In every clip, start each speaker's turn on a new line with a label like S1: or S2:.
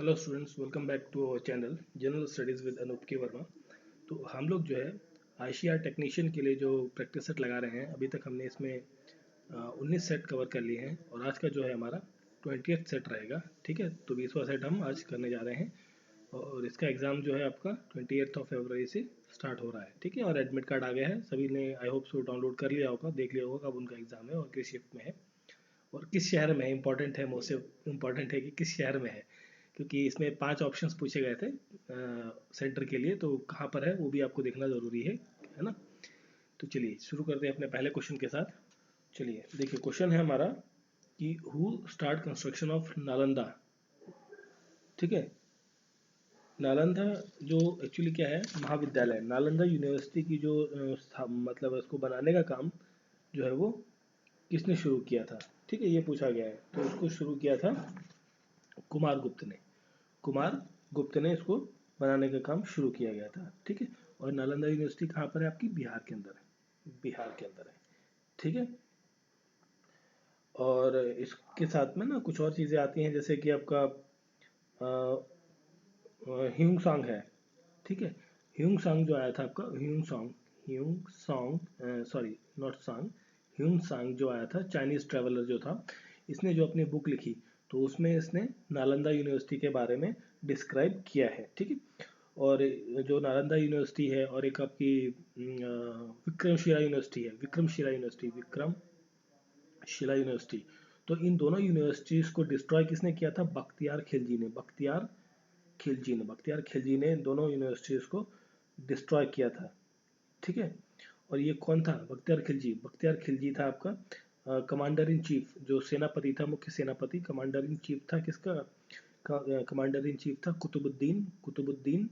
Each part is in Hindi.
S1: Hello students, welcome back to our channel general studies with Anoop K Verma. तो हम लोग जो है आईसीआर टेक्नीशियन के लिए जो प्रैक्टिस सेट लगा रहे हैं, अभी तक हमने इसमें 19 सेट कवर कर लिए हैं और आज का जो है हमारा 20th सेट रहेगा। ठीक है, तो 20वां सेट हम आज करने जा रहे हैं और इसका एग्ज़ाम जो है आपका 28 फरवरी से स्टार्ट हो रहा है। ठीक है, और एडमिट कार्ड आ गया है, सभी ने आई होप सो डाउनलोड कर लिया होगा, देख लिया होगा कब उनका एग्ज़ाम है और किस शिफ्ट में है और किस शहर में है। इंपॉर्टेंट है, मोस्ट इम्पॉर्टेंट है कि किस शहर में है, क्योंकि इसमें 5 ऑप्शंस पूछे गए थे सेंटर के लिए, तो कहाँ पर है वो भी आपको देखना ज़रूरी है ना। तो चलिए शुरू करते हैं अपने पहले क्वेश्चन के साथ। चलिए देखिए, क्वेश्चन है हमारा कि who start construction of Nalanda. ठीक है, नालंदा जो एक्चुअली क्या है, महाविद्यालय नालंदा यूनिवर्सिटी की जो मतलब उसको बनाने का काम जो है वो किसने शुरू किया था। ठीक है, ये पूछा गया है, तो उसको शुरू किया था कुमार गुप्त ने। कुमार गुप्त ने इसको बनाने का काम शुरू किया गया था। ठीक है, और नालंदा यूनिवर्सिटी कहाँ पर है आपकी, बिहार के अंदर है, बिहार के अंदर है। ठीक है, और इसके साथ में ना कुछ और चीज़ें आती हैं, जैसे कि आपका ह्यूंग सांग है। ठीक है, ह्यूंग सांग जो आया था आपका, ह्यूंग सॉन्ग सॉरी नॉट सांग, ह्यूंग सांग जो आया था, चाइनीज ट्रेवलर जो था, इसने जो अपनी बुक लिखी तो उसमें इसने नालंदा यूनिवर्सिटी के बारे में डिस्क्राइब किया है। ठीक है, और जो नालंदा यूनिवर्सिटी है और एक आपकी विक्रमशिला यूनिवर्सिटी है, विक्रमशिला यूनिवर्सिटी, तो इन दोनों यूनिवर्सिटीज़ को डिस्ट्रॉय किसने किया था, बख्तियार खिलजी ने। बख्तियार खिलजी ने दोनों यूनिवर्सिटीज़ को डिस्ट्रॉय किया था। ठीक है, और ये कौन था, बख्तियार खिलजी था आपका कमांडर इन चीफ, जो सेनापति था, मुख्य सेनापति, कमांडर इन चीफ था किसका, कमांडर इन चीफ था कुतुबुद्दीन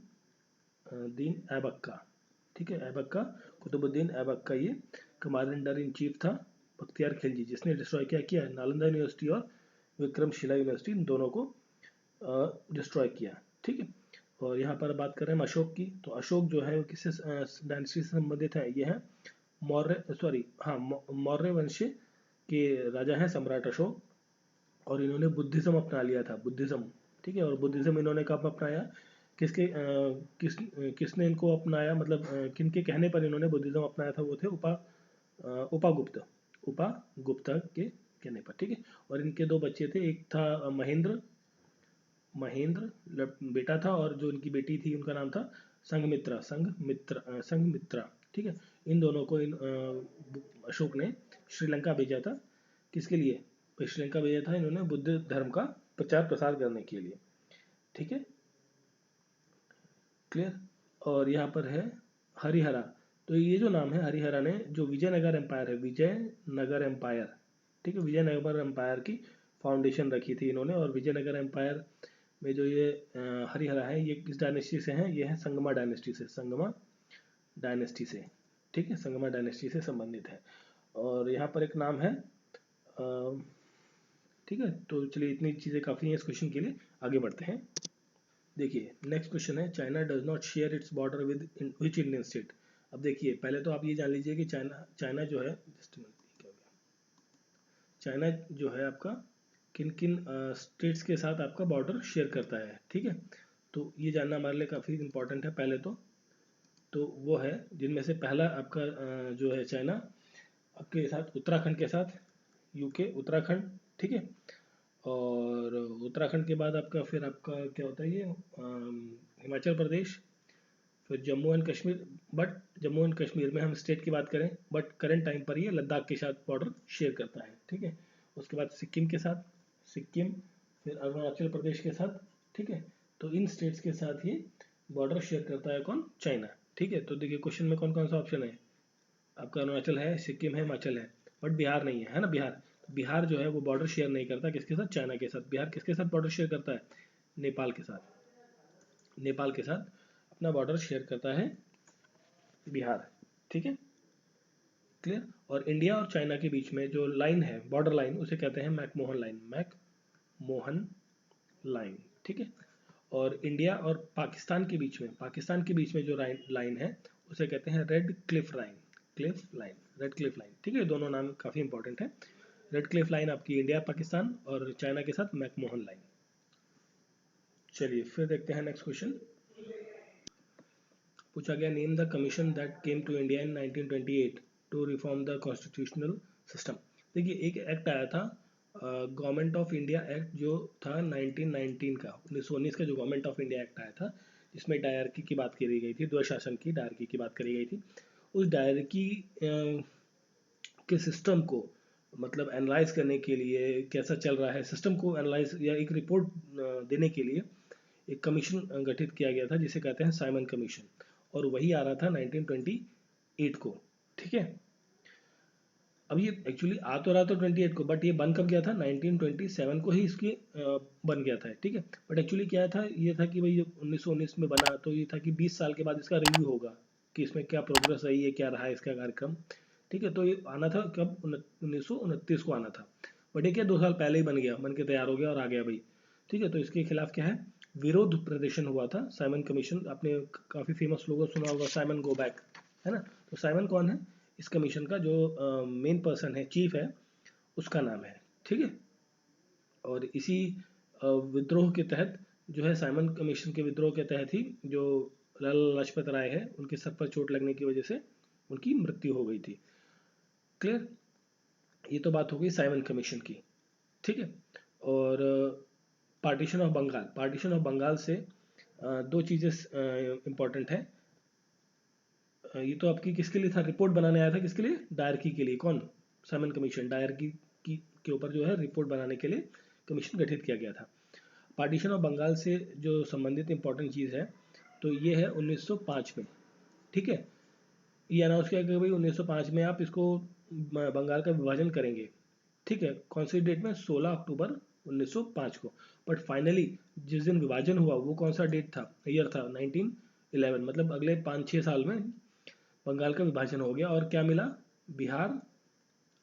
S1: दीन ऐबक का। ठीक है, ऐबक का, कुतुबुद्दीन ऐबक का ये कमांडर इन चीफ था, बख्तियार खिलजी, जिसने डिस्ट्रॉय क्या नालंदा यूनिवर्सिटी और विक्रमशिला यूनिवर्सिटी, इन दोनों को डिस्ट्रॉय किया। ठीक है, और यहाँ पर बात कर रहे हैं अशोक की, तो अशोक जो है वो किससे डायनेस्टी से संबंधित है, ये है मौर्य वंश के राजा हैं सम्राट अशोक, और इन्होंने बुद्धिज्म अपना लिया था, बुद्धिज्म। ठीक है, और बुद्धिज्म इन्होंने कब अपनाया, किसके किसने इनको अपनाया, मतलब किनके कहने पर इन्होंने बुद्धिज्म अपनाया था, वो थे उपागुप्त उपागुप्ता के कहने पर। ठीक है, और इनके 2 बच्चे थे, एक था महेंद्र बेटा था, और जो इनकी बेटी थी उनका नाम था संघमित्रा। ठीक है, इन दोनों को अशोक ने श्रीलंका भेजा था, किसके लिए, तो श्रीलंका भेजा था इन्होंने बुद्ध धर्म का प्रचार प्रसार करने के लिए। ठीक है, क्लियर। और यहाँ पर है हरिहरा, तो ये जो नाम है हरिहरा ने जो विजयनगर एम्पायर है, विजयनगर एम्पायर, ठीक है, विजयनगर एम्पायर की फाउंडेशन रखी थी इन्होंने। और विजयनगर एम्पायर में जो ये हरिहरा है, ये किस डायनेस्टी से हैं, ये है संगमा डायनेस्टी से। ठीक है, संगमा डायनेस्टी से संबंधित है। और यहाँ पर एक नाम है ठीक है, तो चलिए इतनी चीज़ें काफ़ी हैं इस क्वेश्चन के लिए, आगे बढ़ते हैं। देखिए नेक्स्ट क्वेश्चन है, China does not share its border with which Indian state. अब देखिए पहले तो आप ये जान लीजिए कि चाइना जो है, चाइना जो है आपका किन किन स्टेट्स के साथ आपका बॉर्डर शेयर करता है। ठीक है, तो ये जानना हमारे लिए काफ़ी इंपॉर्टेंट है। पहले तो वो है, जिनमें से पहला आपका जो है चाइना आपके साथ उत्तराखंड के साथ, यूके उत्तराखंड। ठीक है, और उत्तराखंड के बाद आपका फिर आपका क्या होता है, ये हिमाचल प्रदेश, फिर Jammu and Kashmir. But Jammu and Kashmir में हम स्टेट की बात करें, बट करंट टाइम पर ये लद्दाख के साथ बॉर्डर शेयर करता है। ठीक है, उसके बाद सिक्किम के साथ, फिर अरुणाचल प्रदेश के साथ। ठीक है, तो इन स्टेट्स के साथ ये बॉर्डर शेयर करता है कौन, चाइना। ठीक है, तो देखिए क्वेश्चन में कौन कौन सा ऑप्शन है आपका, अरुणाचल है, सिक्किम है, हिमाचल है, बट बिहार नहीं है, है ना। बिहार जो है वो बॉर्डर शेयर नहीं करता किसके साथ, चाइना के साथ। बिहार किसके साथ बॉर्डर शेयर करता है, नेपाल के साथ, नेपाल के साथ अपना बॉर्डर शेयर करता है बिहार। ठीक है, क्लियर। और इंडिया और चाइना के बीच में जो लाइन है, बॉर्डर लाइन, उसे कहते हैं मैकमोहन लाइन। ठीक है, और इंडिया और पाकिस्तान के बीच में जो लाइन है उसे कहते हैं रेड क्लिफ लाइन। ठीक है, दोनों नाम काफ़ी इंपॉर्टेंट है। रेड क्लिफ लाइन आपकी इंडिया पाकिस्तान, और चाइना के साथ मैकमोहन लाइन। चलिए फिर देखते हैं नेक्स्ट क्वेश्चन। पूछा गया name the commission that came to India in 1928 to reform the constitutional system. देखिए एक एक्ट आया था, गवर्नमेंट ऑफ इंडिया एक्ट जो था 1919 का, 1919 का जो गवर्नमेंट ऑफ इंडिया एक्ट आया था, जिसमें डायरकी की बात करी गई थी, द्वैशासन की डायरकी की बात करी गई थी। उस डायरकी के सिस्टम को मतलब एनालाइज करने के लिए, कैसा चल रहा है सिस्टम को एनालाइज या एक रिपोर्ट देने के लिए एक कमीशन गठित किया गया था जिसे कहते हैं साइमन कमीशन, और वही आ रहा था 1928 को। ठीक है, अब ये एक्चुअली आ तो रहा था 28 को, बट ये बन कब गया था, 1927 को ही इसकी बन गया था। ठीक है, बट एक्चुअली क्या था, ये था कि भाई 1919 में बना तो ये था कि 20 साल के बाद इसका रिव्यू होगा कि इसमें क्या प्रोग्रेस रही है, क्या रहा है इसका कार्यक्रम। ठीक है, तो ये आना था कब, 1929 को आना था, बट ये क्या 2 साल पहले ही बन गया, बन के तैयार हो गया और आ गया भाई। ठीक है, तो इसके खिलाफ क्या है, विरोध प्रदर्शन हुआ था। साइमन कमीशन आपने काफ़ी फेमस लोगों सुना होगा, साइमन गो बैक, है ना। तो साइमन कौन है, इस कमीशन का जो मेन पर्सन है, चीफ है, उसका नाम है। ठीक है, और इसी विद्रोह के तहत जो है, साइमन कमीशन के विद्रोह के तहत ही जो लाला लाजपत राय है, उनके सर पर चोट लगने की वजह से उनकी मृत्यु हो गई थी। क्लियर, ये तो बात हो गई साइमन कमीशन की। ठीक है, और partition of Bengal, partition of Bengal से दो चीज़ें इंपॉर्टेंट है। ये तो आपकी किसके लिए था, रिपोर्ट बनाने आया था, किसके लिए, डायरकी के लिए। कौन, साइमन कमीशन डायरकी की के ऊपर जो है रिपोर्ट बनाने के लिए कमीशन गठित किया गया था। पार्टीशन ऑफ बंगाल से जो संबंधित इंपॉर्टेंट चीज़ है, तो ये है 1905 में। ठीक है, ये अनाउंस किया कि भाई 1905 में आप इसको बंगाल का विभाजन करेंगे। ठीक है, कौन सी डेट में, 16 अक्टूबर 1905 को। बट फाइनली जिस दिन विभाजन हुआ वो कौन सा डेट था, ईयर था 1911, मतलब अगले 5-6 साल में बंगाल का विभाजन हो गया, और क्या मिला, बिहार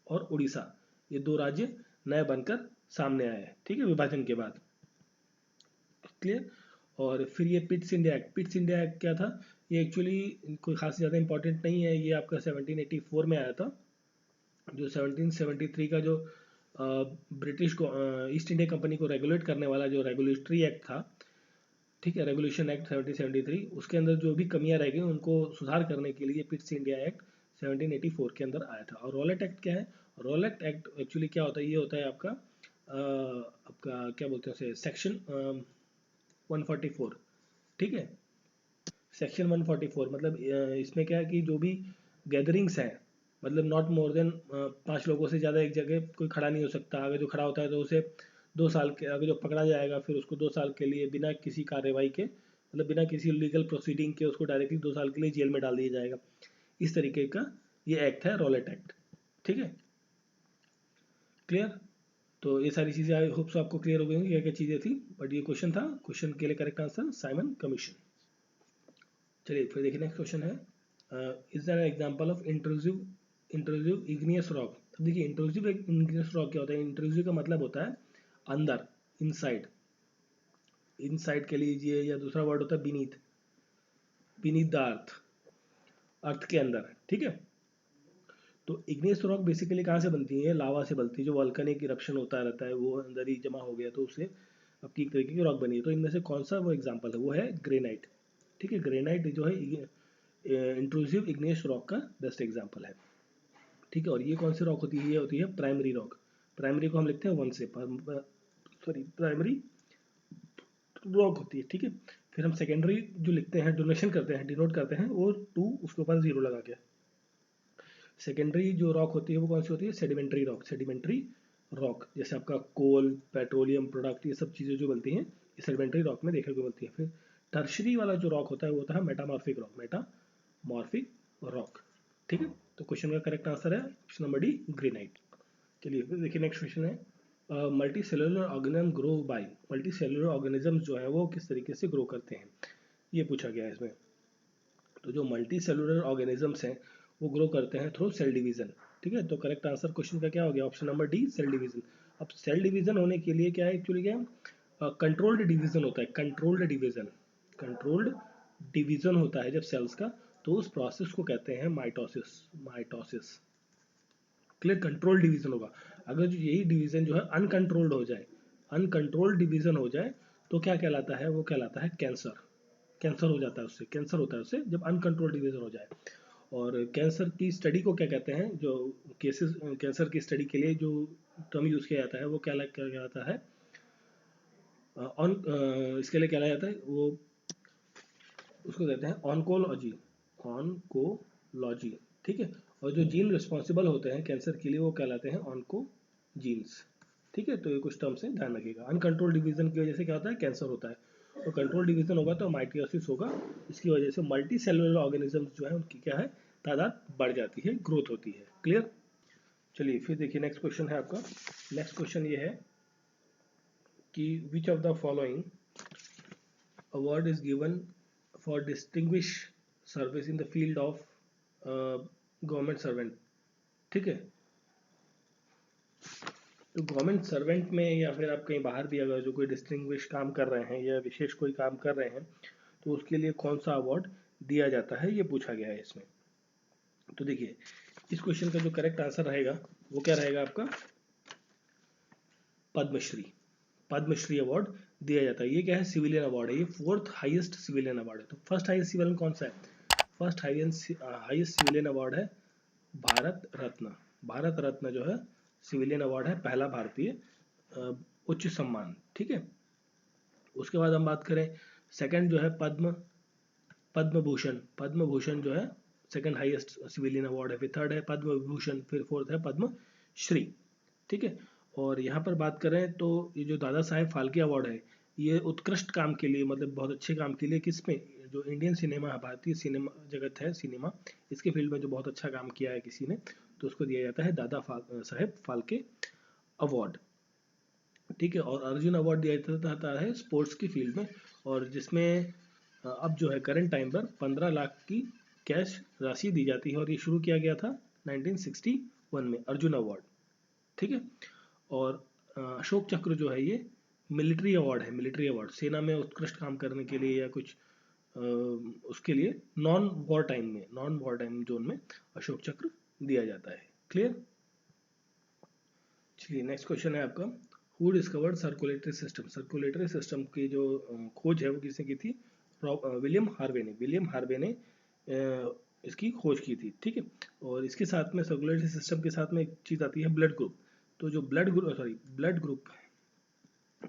S1: और उड़ीसा, ये दो राज्य नए बनकर सामने आए। ठीक है, विभाजन के बाद। क्लियर, और फिर ये Pitt's India act, Pitt's India act क्या था, ये एक्चुअली कोई खास ज़्यादा इंपॉर्टेंट नहीं है, ये आपका 1784 में आया था। जो 1773 का जो ब्रिटिश को ईस्ट इंडिया कंपनी को रेगुलेट करने वाला जो रेगुलेटरी एक्ट था, ठीक है, रेगुलेशन एक्ट 1773, उसके अंदर जो भी कमियां रह गई उनको सुधार करने के लिए पिट्स इंडिया एक्ट 1784 के अंदर आया था। और रॉलेट एक्ट क्या है, रॉलेट एक्ट एक्चुअली क्या होता है, ये होता है आपका आपका क्या बोलते हैं उसे, सेक्शन 144। ठीक है, सेक्शन 144 मतलब इसमें क्या है कि जो भी गैदरिंग्स हैं, मतलब नॉट मोर देन 5 लोगों से ज़्यादा एक जगह कोई खड़ा नहीं हो सकता। अगर जो खड़ा होता है तो उसे 2 साल के, अगर जो पकड़ा जाएगा फिर उसको 2 साल के लिए बिना किसी कार्रवाई के, मतलब बिना किसी लीगल प्रोसीडिंग के, उसको डायरेक्टली 2 साल के लिए जेल में डाल दिया जाएगा। इस तरीके का ये एक्ट है, रॉलेट एक्ट। ठीक है, क्लियर। तो ये सारी चीज़ें आई होप सो आपको क्लियर हो गई होंगी क्या क्या चीज़ें थी, बट ये क्वेश्चन था, क्वेश्चन के लिए करेक्ट आंसर साइमन कमीशन। चलिए फिर देखिए नेक्स्ट क्वेश्चन है, is that example of intrusive igneous rock. अब देखिए इंट्रूसिव इग्नियस रॉक क्या होता है, इंट्रूसिव का मतलब होता है अंदर, इनसाइड, इनसाइड के लीजिए, या दूसरा वर्ड होता है बीनीथ, बीनीथ द अर्थ, अर्थ के अंदर। ठीक है, तो इग्नियस रॉक बेसिकली कहाँ से बनती है, लावा से बनती है, जो वॉल्केनिक इरप्शन होता रहता है वो अंदर ही जमा हो गया तो उससे आपकी एक तरीके की रॉक बनी है। तो इनमें से कौन सा वो एग्जाम्पल है, वो है ग्रेनाइट। ठीक है, ग्रेनाइट जो है इंट्रूसिव इग्नियस रॉक का बेस्ट एग्जाम्पल है। ठीक है, और ये कौन सी रॉक होती है, ये होती है प्राइमरी रॉक। प्राइमरी को हम लिखते हैं 1 से, सॉरी प्राइमरी रॉक होती है। ठीक है, फिर हम सेकेंडरी जो लिखते हैं, डोनेशन करते हैं, डिनोट करते हैं वो 2 उसके ऊपर 0 लगा के। सेकेंडरी जो रॉक होती है वो कौन सी होती है, सेडिमेंट्री रॉक, सेडिमेंट्री रॉक, जैसे आपका कोल, पेट्रोलियम प्रोडक्ट, ये सब चीज़ें जो बनती हैं ये सेडिमेंट्री रॉक में देखने को मिलती है। फिर टर्शरी वाला जो रॉक होता है वो होता है मेटामॉर्फिक रॉक, मेटामॉर्फिक रॉक। ठीक है, तो क्वेश्चन का करेक्ट आंसर है ऑप्शन नंबर डी, ग्रेनाइट। चलिए फिर देखिए नेक्स्ट क्वेश्चन है, multi cellular organism grow by, multi cellular organism जो है वो किस तरीके से ग्रो करते हैं, ये पूछा गया है इसमें। तो जो मल्टी सेलुलर ऑर्गेनिजम्स हैं वो ग्रो करते हैं थ्रू सेल डिवीजन। ठीक है, तो करेक्ट आंसर क्वेश्चन का क्या हो गया, option number D, cell division. अब सेल डिवीजन होने के लिए क्या है, एक्चुअली क्या है, कंट्रोल्ड डिवीजन होता है, कंट्रोल्ड डिवीजन, कंट्रोल्ड डिवीजन होता है जब सेल्स का, तो उस प्रोसेस को कहते हैं mitosis, mitosis. Clear, control division होगा। अगर जो यही डिवीजन जो है अनकंट्रोल्ड हो जाए, अनकंट्रोल्ड डिवीजन हो जाए, तो क्या कहलाता है, वो कहलाता है कैंसर। कैंसर हो जाता है उससे, कैंसर होता है उससे जब अनकंट्रोल्ड डिवीजन हो जाए। और कैंसर की स्टडी को क्या कहते हैं, जो केसेस कैंसर की स्टडी के लिए जो टर्म यूज किया जाता है वो क्या कहलाता है, ऑन इसके लिए क्या जाता है वो, उसको कहते हैं ऑन्कोलॉजी, ऑन्कोलॉजी, ठीक है। और जो जीन रिस्पॉन्सिबल होते हैं कैंसर के लिए वो कहलाते हैं ऑन्कोजीन्स, ठीक है। तो ये कुछ टर्म से ध्यान रखिएगा। अनकंट्रोल डिवीजन की वजह से क्या होता है, कैंसर होता है। और कंट्रोल डिवीजन होगा तो माइटोसिस होगा, इसकी वजह से मल्टी सेलुलर ऑर्गेनिजम्स जो है उनकी क्या है, तादाद बढ़ जाती है, ग्रोथ होती है। क्लियर। चलिए फिर देखिए नेक्स्ट क्वेश्चन है आपका। नेक्स्ट क्वेश्चन ये है कि which of the following award is given for distinguish service in the field of government servant, ठीक है। तो गवर्नमेंट सर्वेंट में या फिर आप कहीं बाहर भी अगर जो कोई डिस्टिंग्विश काम कर रहे हैं या विशेष कोई काम कर रहे हैं तो उसके लिए कौन सा अवार्ड दिया जाता है, ये पूछा गया है इसमें। तो देखिए इस क्वेश्चन का जो करेक्ट आंसर रहेगा वो क्या रहेगा आपका, पद्मश्री। पद्मश्री अवार्ड दिया जाता है। ये क्या है, सिविलियन अवार्ड है, ये 4th हाईएस्ट सिविलियन अवार्ड है। तो फर्स्ट हाईएस्ट सिविलियन कौन सा है, फर्स्ट हाईएस्ट सिविलियन अवार्ड है भारत रत्न। भारत रत्न जो है सिविलियन अवार्ड है, पहला भारतीय उच्च सम्मान, ठीक है। उसके बाद हम बात करें सेकंड जो है पद्म भूषण। पद्म भूषण जो है सेकंड हाईएस्ट सिविलियन अवार्ड है। फिर थर्ड है पद्म विभूषण, फिर फोर्थ है पद्म श्री, ठीक है। और यहाँ पर बात करें तो ये जो दादा साहेब फाल्के अवार्ड है ये उत्कृष्ट काम के लिए, मतलब बहुत अच्छे काम के लिए, किसमें, जो इंडियन सिनेमा, भारतीय सिनेमा जगत है, सिनेमा इसके फील्ड में जो बहुत अच्छा काम किया है किसी ने, तो उसको दिया जाता है दादा साहेब फाल्के अवार्ड, ठीक है। और अर्जुन अवार्ड दिया जाता है स्पोर्ट्स की फील्ड में, और जिसमें अब जो है करंट टाइम पर 15 लाख की कैश राशि दी जाती है, और ये शुरू किया गया था 1961 में, अर्जुन अवार्ड, ठीक है। और अशोक चक्र जो है ये मिलिट्री अवार्ड है, मिलिट्री अवार्ड सेना में उत्कृष्ट काम करने के लिए या कुछ उसके लिए नॉन वॉर टाइम जोन में अशोक चक्र दिया जाता है। क्लियर। चलिए नेक्स्ट क्वेश्चन है आपका, who discovered circulatory system. Circulatory system की जो खोज है वो किसने की थी, विलियम हार्वे ने। विलियम हार्वे ने इसकी खोज की थी, ठीक है। और इसके साथ में सर्कुलेटरी सिस्टम के साथ में एक चीज़ आती है ब्लड ग्रुप। तो जो blood group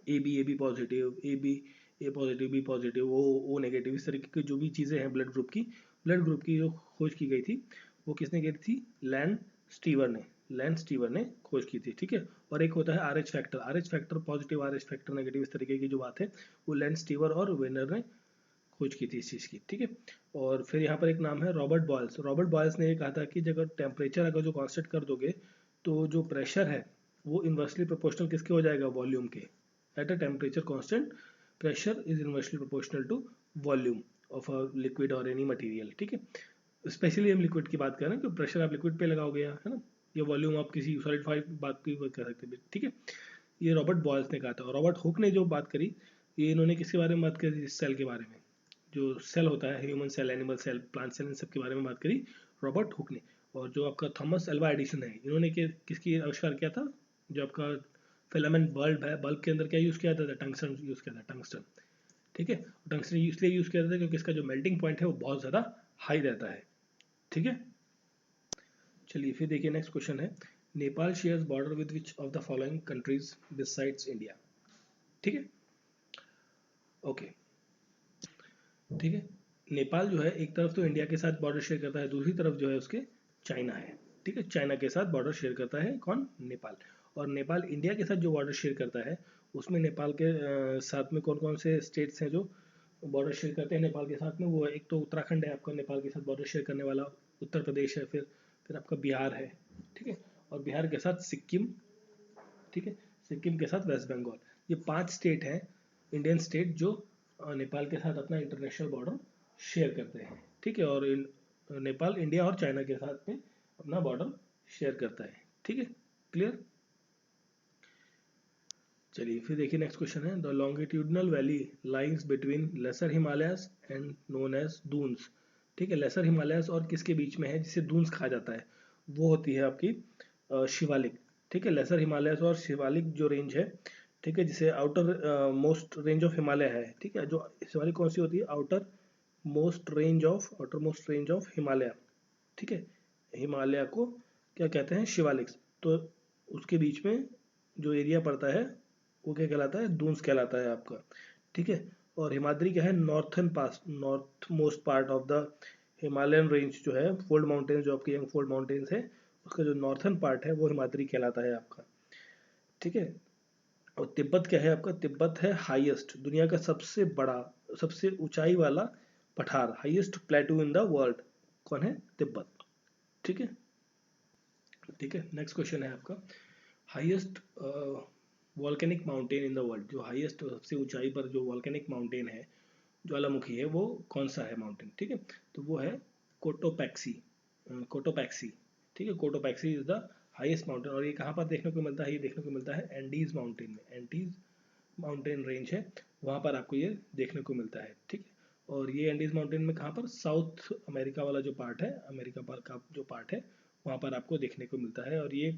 S1: A B positive, A positive, B positive, O negative, इस तरीके की जो भी चीज़ें हैं ब्लड ग्रुप की जो खोज की गई थी वो किसने की थी, लैंड स्टीवर ने खोज की थी, ठीक है। और एक होता है RH factor positive, RH factor negative, इस तरीके की जो बात है वो लैंड स्टीवर और वेनर ने खोज की थी इस चीज़ की, ठीक है। और फिर यहाँ पर एक नाम है रॉबर्ट बॉयल्स। रॉबर्ट बॉयल्स ने ये कहा था कि अगर टेम्परेचर अगर जो कांस्टेंट कर दोगे तो जो प्रेशर है वो इन्वर्सली प्रोपोर्शनल किसके हो जाएगा, वॉल्यूम के। At a temperature constant pressure is inversely proportional to volume of a liquid और एनी मटेरियल, ठीक है। स्पेशली हम लिक्विड की बात कर रहे हैं, कि प्रेशर आप लिक्विड पे लगाओगे है ना, ये वॉल्यूम आप किसी सॉलिडिफाइड बात की बात कर सकते हैं, ठीक है। ये रॉबर्ट बॉयल्स ने कहा था। और रॉबर्ट हुक ने जो बात करी, ये इन्होंने किसके बारे में बात करी, इस सेल के बारे में, जो सेल होता है, human cell, animal cell, plant cell, इन सब के बारे में बात करी रॉबर्ट हुक ने। और जो आपका थॉमस अल्वा एडिसन है, इन्होंने किसकी आविष्कार किया था, जो आपका फिलामेंट बल्ब है, बल्ब के अंदर क्या यूज़ किया जाता था, टंगस्टन यूज़ किया था, टंगस्टन, ठीक है। टंगस्टन इसलिए यूज़ किया जाता है क्योंकि इसका जो मेल्टिंग पॉइंट है वो बहुत ज़्यादा हाई रहता है, ठीक है। चलिए फिर देखिए नेक्स्ट क्वेश्चन है, Nepal shares border with which of the following countries besides India, ठीक है। ओके, ठीक है। नेपाल जो है एक तरफ तो इंडिया के साथ बॉर्डर शेयर करता है, दूसरी तरफ जो है उसके चाइना है, ठीक है। चाइना के साथ बॉर्डर शेयर करता है कौन, नेपाल। और नेपाल इंडिया के साथ जो बॉर्डर शेयर करता है उसमें नेपाल के साथ में कौन कौन से स्टेट्स हैं जो बॉर्डर शेयर करते हैं नेपाल के साथ में, वो एक तो उत्तराखंड है आपका नेपाल के साथ बॉर्डर शेयर करने वाला, उत्तर प्रदेश है, फिर आपका बिहार है, ठीक है। और बिहार के साथ सिक्किम, ठीक है, सिक्किम के साथ वेस्ट बंगाल। ये 5 स्टेट हैं इंडियन स्टेट जो नेपाल के साथ अपना इंटरनेशनल बॉर्डर शेयर करते हैं, ठीक है। और नेपाल इंडिया और चाइना के साथ में अपना बॉर्डर शेयर करता है, ठीक है। क्लियर। चलिए फिर देखिए नेक्स्ट क्वेश्चन है, the longitudinal valley lines between lesser Himalayas and known as Duns, ठीक है। लेसर हिमालयस और किसके बीच में है, जिसे दून्स कहा जाता है, वो होती है आपकी शिवालिक, ठीक है। लेसर हिमालयस और शिवालिक जो रेंज है, ठीक है, जिसे outer most range of Himalaya है, ठीक है, जो इस वाली कौन सी होती है, outer most range of Himalaya, ठीक है, हिमालय को क्या कहते हैं, शिवालिक्स। तो उसके बीच में जो एरिया पड़ता है वो क्या कहलाता है, दून्स कहलाता है आपका, ठीक है। और हिमाद्री क्या है, north most part of the Himalayan range जो है, फोल्ड माउंटेन्स जो आपके यंग फोल्ड माउंटेन्स है, उसका जो नॉर्थन पार्ट है वो हिमाद्री कहलाता है आपका, ठीक है। और तिब्बत क्या है आपका, तिब्बत है हाईएस्ट, दुनिया का सबसे बड़ा, सबसे ऊंचाई वाला पठार, हाईएस्ट प्लेटू इन द वर्ल्ड, कौन है, तिब्बत, ठीक है। ठीक है, नेक्स्ट क्वेश्चन है आपका, highest volcanic mountain in the world, जो हाईएस्ट सबसे ऊंचाई पर जो वॉल्केनिक माउंटेन है, ज्वालामुखी है, वो कौन सा है माउंटेन, ठीक है। तो वो है कोटोपैक्सी, कोटोपैक्सी, ठीक है, Cotopaxi is the highest mountain. और ये कहाँ पर देखने को मिलता है, ये देखने को मिलता है एंडीज माउंटेन में, एंडीज माउंटेन रेंज है, वहाँ पर आपको ये देखने को मिलता है, ठीक है। और ये एंडीज माउंटेन में कहाँ पर, साउथ अमेरिका वाला जो पार्ट है, अमेरिका का जो पार्ट है, वहाँ पर आपको देखने को मिलता है। और ये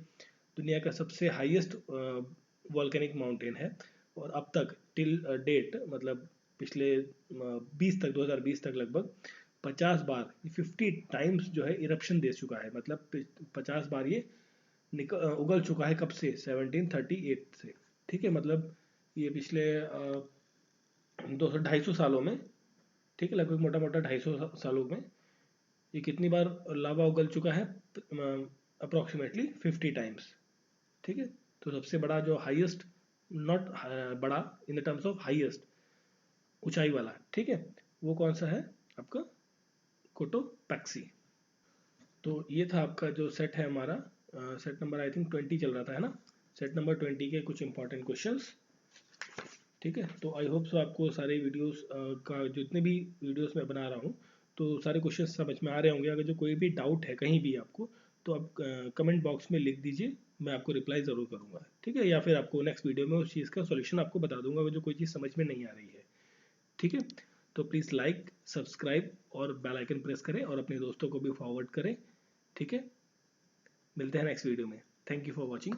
S1: दुनिया का सबसे हाईएस्ट वॉल्केनिक माउंटेन है। और अब तक टिल डेट, मतलब पिछले 2020 तक लगभग 50 बार, 50 टाइम्स जो है इरप्शन दे चुका है, मतलब 50 बार ये उगल चुका है, कब से, 1738 से, ठीक है। मतलब ये पिछले 200-250 सालों में, ठीक है, लगभग मोटा मोटा 250 सालों में ये कितनी बार लावा उगल चुका है, अप्रोक्सीमेटली 50 टाइम्स, ठीक है। तो सबसे बड़ा जो हाईएस्ट, नॉट बड़ा in the terms of highest, ऊंचाई वाला, ठीक है, वो कौन सा है आपका, कोटोपैक्सी। तो ये था आपका जो सेट है हमारा, सेट नंबर आई थिंक 20 चल रहा था, है ना, सेट नंबर 20 के कुछ इंपॉर्टेंट क्वेश्चंस, ठीक है। तो आई होप सो आपको सारे वीडियोस का, जितने भी वीडियोस मैं बना रहा हूँ, तो सारे क्वेश्चन समझ में आ रहे होंगे। अगर जो कोई भी डाउट है कहीं भी आपको, तो आप कमेंट बॉक्स में लिख दीजिए, मैं आपको रिप्लाई ज़रूर करूँगा, ठीक है। या फिर आपको नेक्स्ट वीडियो में उस चीज़ का सॉल्यूशन आपको बता दूंगा, अगर जो कोई चीज़ समझ में नहीं आ रही है, ठीक है। तो प्लीज़ लाइक, सब्सक्राइब और बेल आइकन प्रेस करें, और अपने दोस्तों को भी फॉरवर्ड करें, ठीक है। मिलते हैं नेक्स्ट वीडियो में, थैंक यू फॉर वॉचिंग।